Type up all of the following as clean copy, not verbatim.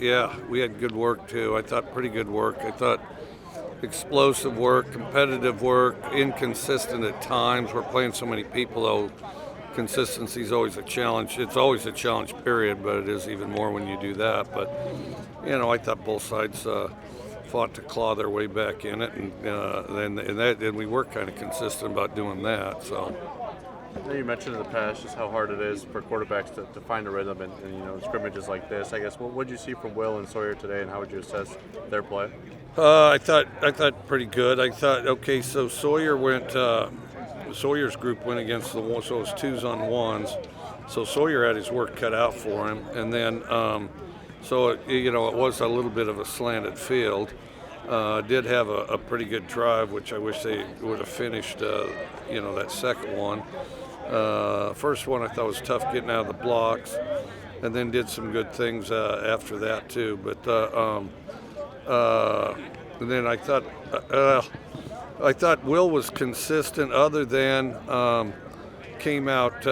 Yeah, we had good work too. I thought pretty good work. I thought explosive work, competitive work, inconsistent at times. We're playing so many people though. Consistency is always a challenge. It's always a challenge, period, but it is even more when you do that. But, I thought both sides fought to claw their way back in it, and we were kind of consistent about doing that. So. You mentioned in the past just how hard it is for quarterbacks to find a rhythm in scrimmages like this. I guess what did you see from Will and Sawyer today, and how would you assess their play? I thought pretty good. I thought so Sawyer's group went against the one, so it was 2s on 1s. So Sawyer had his work cut out for him, and then it was a little bit of a slanted field. Did have a pretty good drive, which I wish they would have finished. That second one. First one I thought was tough getting out of the blocks, and then did some good things after that too. But and then I thought Will was consistent, other than came out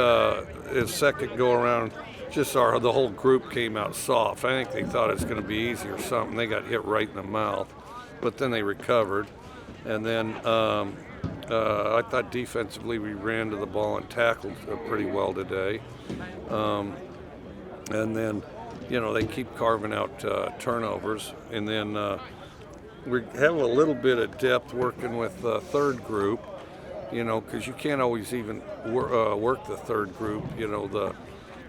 his second go around. The whole group came out soft. I think they thought it was going to be easy or something. They got hit right in the mouth, but then they recovered. And then I thought defensively we ran to the ball and tackled pretty well today. And then, they keep carving out turnovers. And then we have a little bit of depth working with the third group, because you can't always even work the third group.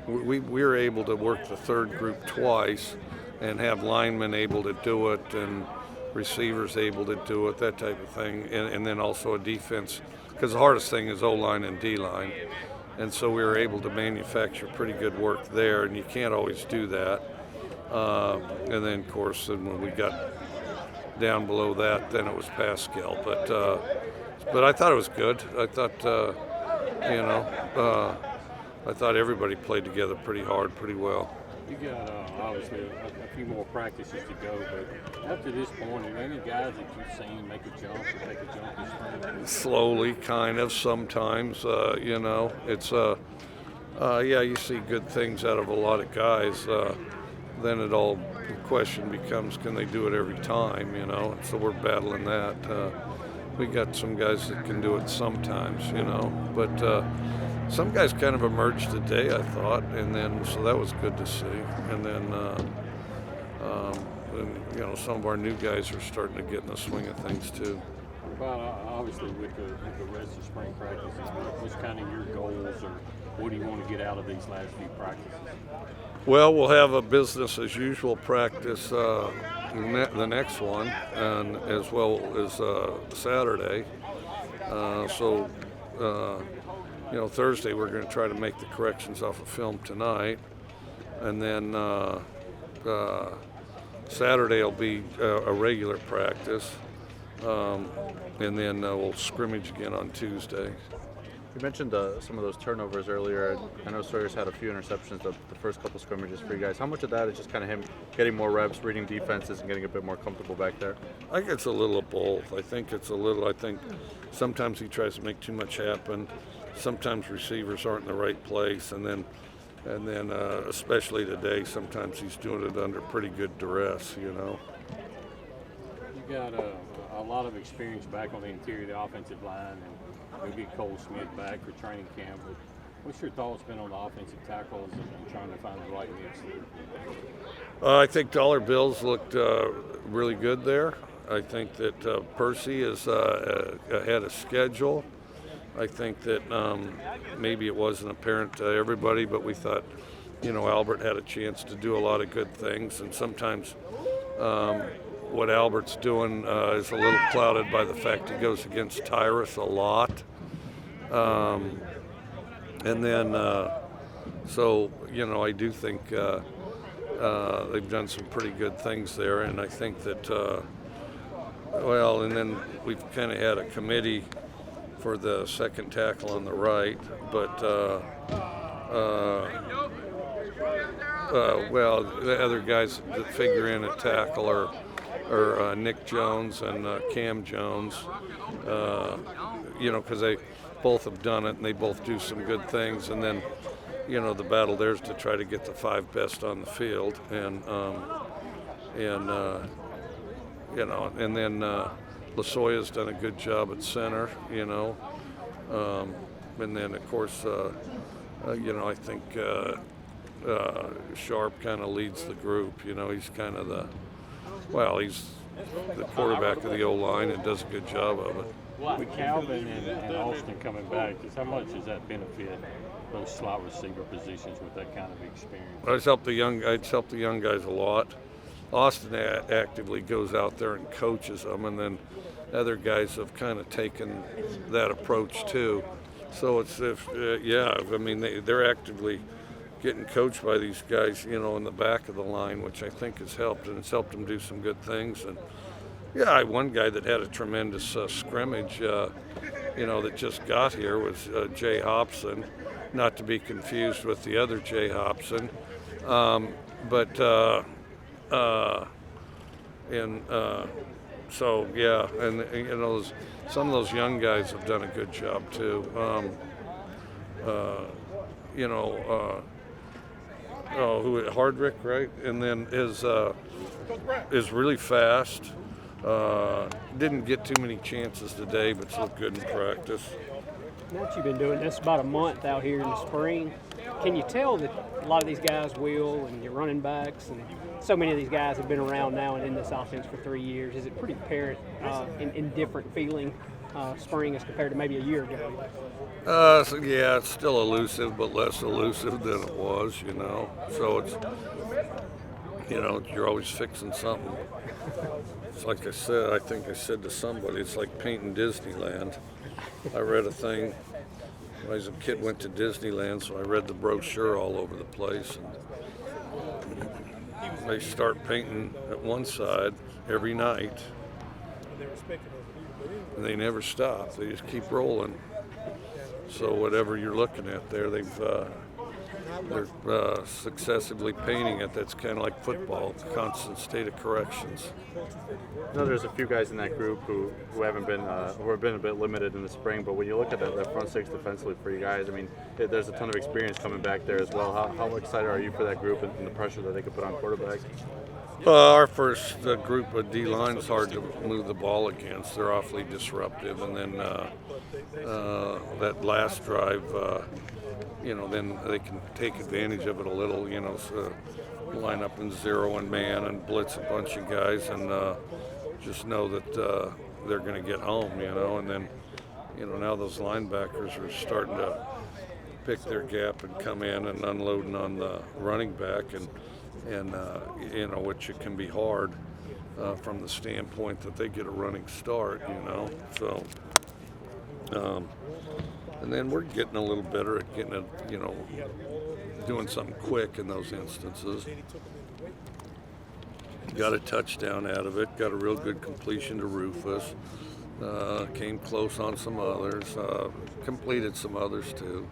We were able to work the third group twice and have linemen able to do it and receivers able to do it, that type of thing, and then also a defense, because the hardest thing is O-line and D-line, and so we were able to manufacture pretty good work there, and you can't always do that. And then, of course, when we got down below that, then it was Pascal. But I thought it was good. I thought, I thought everybody played together pretty hard, pretty well. You got obviously a few more practices to go, but up to this point, are there any guys that you've seen make a jump or take a jump this spring? Slowly, kind of, sometimes. It's you see good things out of a lot of guys. Then the question becomes, can they do it every time? So we're battling that. We got some guys that can do it sometimes, but. Some guys kind of emerged today, I thought, and then so that was good to see. And then, some of our new guys are starting to get in the swing of things too. Well, obviously, with the rest of spring practices, what's kind of your goals, or what do you want to get out of these last few practices? Well, we'll have a business as usual practice the next one, and as well as Saturday. Thursday we're going to try to make the corrections off of film tonight, and then Saturday will be a regular practice, and then we'll scrimmage again on Tuesday. You mentioned some of those turnovers earlier. I know Sawyer's had a few interceptions the first couple scrimmages for you guys. How much of that is just kind of him getting more reps, reading defenses, and getting a bit more comfortable back there? I think it's a little of both. I think sometimes he tries to make too much happen. Sometimes receivers aren't in the right place, and then especially today, sometimes he's doing it under pretty good duress. You got a lot of experience back on the interior of the offensive line, and we'll get Cole Smith back for training camp. But what's your thoughts been on the offensive tackles and trying to find the right mix there? I think dollar bills looked really good there. I think that Percy is ahead of schedule. I think that maybe it wasn't apparent to everybody, but we thought, Albert had a chance to do a lot of good things, and sometimes what Albert's doing is a little clouded by the fact he goes against Tyrus a lot. And then, I do think they've done some pretty good things there, and I think that, and then we've kind of had a committee for the second tackle on the right, but the other guys that figure in at tackle are Nick Jones and Cam Jones, because they both have done it and they both do some good things. And then, the battle there is to try to get the 5 best on the field, and and and then Lasoya's done a good job at center, and then of course, I think Sharp kind of leads the group. He's kind of he's the quarterback of the O-line and does a good job of it. With Calvin and Austin coming back, how much does that benefit those slot receiver positions with that kind of experience? It's helped the young guys a lot. Austin actively goes out there and coaches them, and then other guys have kind of taken that approach too. So they're actively getting coached by these guys, in the back of the line, which I think has helped, and it's helped them do some good things. And one guy that had a tremendous scrimmage, that just got here was Jay Hobson, not to be confused with the other Jay Hobson, some of those young guys have done a good job too. Hardrick, right? And then is really fast. Didn't get too many chances today, but looked good in practice. Now that you've been doing this about a month out here in the spring, can you tell that a lot of these guys will, and your running backs, and so many of these guys have been around now and in this offense for 3 years? Is it pretty apparent in different feeling spring as compared to maybe a year ago? It's still elusive, but less elusive than it was, So it's, you're always fixing something. It's like I think I said to somebody, it's like painting Disneyland. I read a thing when I was a kid, went to Disneyland, so I read the brochure all over the place. And they start painting at one side every night, and they never stop. They just keep rolling. So whatever you're looking at there, they're successively painting it. That's kind of like football, constant state of corrections. There's a few guys in that group who have been a bit limited in the spring, but when you look at that front six defensively for you guys, there's a ton of experience coming back there as well. How excited are you for that group and the pressure that they could put on quarterbacks? Our first group of D-line is hard to move the ball against. They're awfully disruptive, and then that last drive, then they can take advantage of it a little, so line up in zero and man and blitz a bunch of guys and just know that they're going to get home, and then, now those linebackers are starting to pick their gap and come in and unloading on the running back, and which it can be hard from the standpoint that they get a running start, so. And then we're getting a little better at getting it, doing something quick in those instances. Got a touchdown out of it, got a real good completion to Rufus, came close on some others, completed some others too.